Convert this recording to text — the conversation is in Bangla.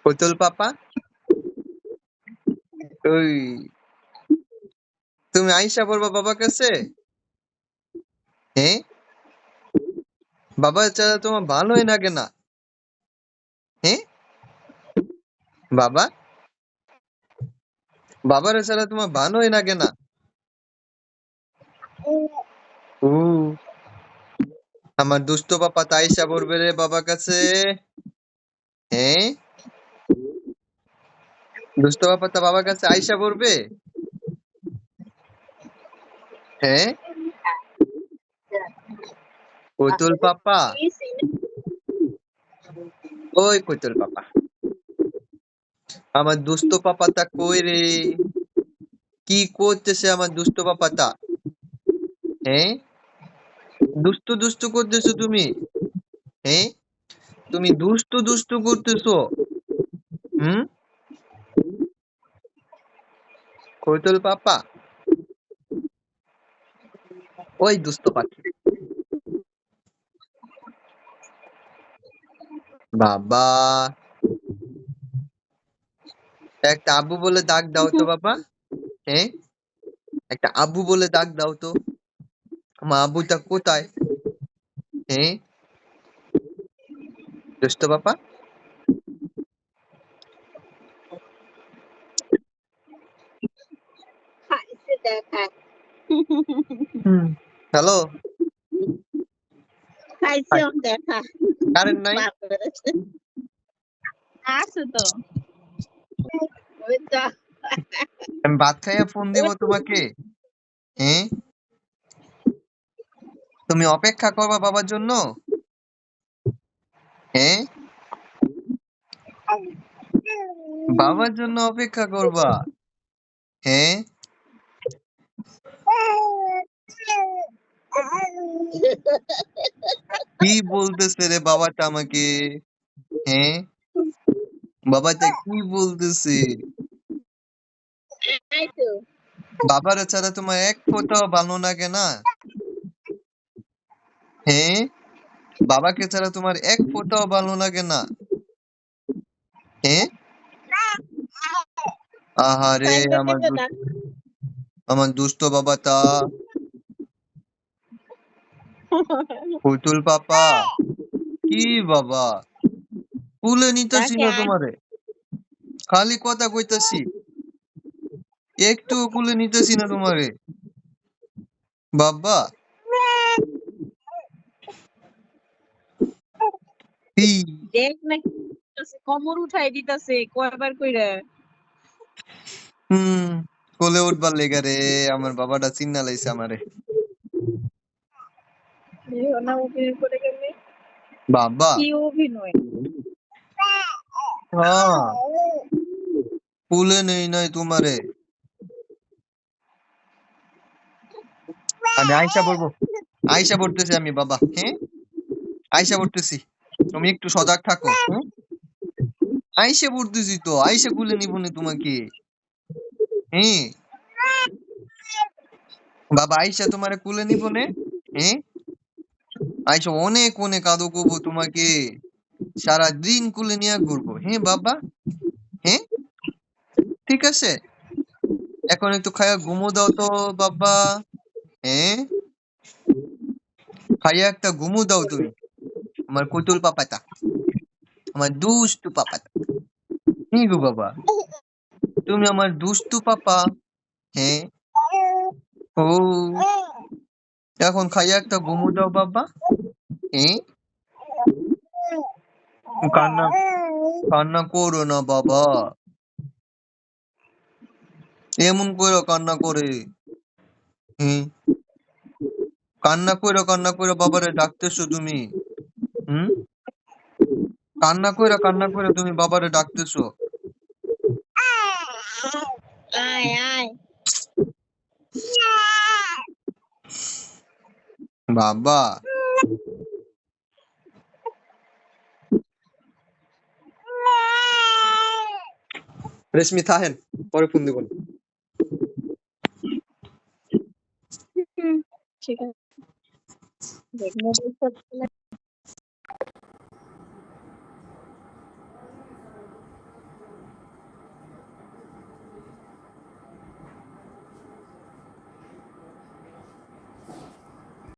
পুতুল পাপা, ওই তুমি আইসা পড়বা বাবার কাছে? হ্যাঁ, বাবা ছাড়া তোমার ভালোই লাগে না? হ্যাঁ, বাবা, বাবার ছাড়া তোমার ভালোই লাগে না? ও, আমার দুষ্ট পাপা তা আইসা পড়বে রে বাবার কাছে। হ্যাঁ, দুষ্ট পাপা তা বাবার কাছে আইসা পড়বে। হ্যাঁ, পুতুল পাপা, ওই পুতুল পাপা, আমার দুষ্ট পাপাটা কই রে? কি করতেছে আমার দুষ্ট পাপাটা? হ্যাঁ, দুষ্টু দুষ্টু করতেছো তুমি? হ্যাঁ, তুমি দুষ্টু দুষ্টু করতেছো? হুম, পুতুল পাপা, ওই দুষ্ট পাখি। বাবা, একটা আব্বু বলে ডাক দাও তো বাবা। হ্যাঁ, একটা আব্বু বলে ডাক দাও তো। আমার আব্বুটা কোথায়? হ্যাঁ, দুষ্ট পাপা। হ্যালো, কারেন্ট নাই? আছে তো। আমি ভাত খাইয়া ফোন দিব তোমাকে। হ্যাঁ, তুমি অপেক্ষা করবা বাবার জন্য? হ্যাঁ, বাবার জন্য অপেক্ষা করবা? হ্যাঁ, কি বলতেছে রে বাবাটা আমাকে? হ্যাঁ, বাবাটা কি বলতেছে? বাবার ছাড়া তোমার এক ফোঁটাও ভালো লাগে না? হ্যাঁ, বাবাকে ছাড়া তোমার এক ফোঁটাও ভালো লাগে না? হ্যাঁ, আহারে আমার দুষ্ট বাবাটা। পুতুল পাপা, কি বাবা, কুলে নিতেছি না তোমারে, খালি কথা কইতাছি, একটু কুলে নিতেছি না তোমারে বাবা। দেখ না কোমর উঠাই দিতাছে কয়বার কইরা। হুম, কোলে উঠবার লেগা রে আমার বাবাটা চিন্না লাইছে আমারে। না অভিনয় করে গেলে বাবা, কি অভিনয়। হ্যাঁ, কুলে নেই নাই তোমারে। আমি আইসা পড়বো, আইসা পড়তেছি আমি বাবা। হ্যাঁ, আইসা পড়তেছি, তুমি একটু সজাগ থাকো। হ্যাঁ, আইসা পড়তেছি তো, আইসা কুলে নিব না তোমাকে। হ্যাঁ, বাবা আইসা তোমারে কুলে নিব নে। হ্যাঁ, আইসা অনেক অনেক আদর করবো তোমাকে, সারাদিন কুলে নিয়ে ঘুরবো। হ্যাঁ বাবা, হ্যাঁ, ঠিক আছে। এখন একটু খাইয়া ঘুমো দাও তো বাবা। হ্যাঁ, খাইয়া একটা ঘুমো দাও তুমি, আমার কুতুল পাপাটা, আমার দুষ্টু পাপাটা। হ্যাঁ গো বাবা, তুমি আমার দুষ্টু পাপা। হ্যাঁ, ও, এখন খাইয়া একটা ঘুমো দাও বাবা। হ্যাঁ, কান্না, কান্না করো না বাবা, এমন করে কান্না করে। হ্যাঁ, কান্না কইরা বাবারে ডাকতেছো তুমি? হুম, কান্না কইরা তুমি বাবারে ডাকতেছো? আয় আয় বাবা, রেশমি থাহেন, পরে ফোন দিব। ঠিক আছে দেখ মোবাইল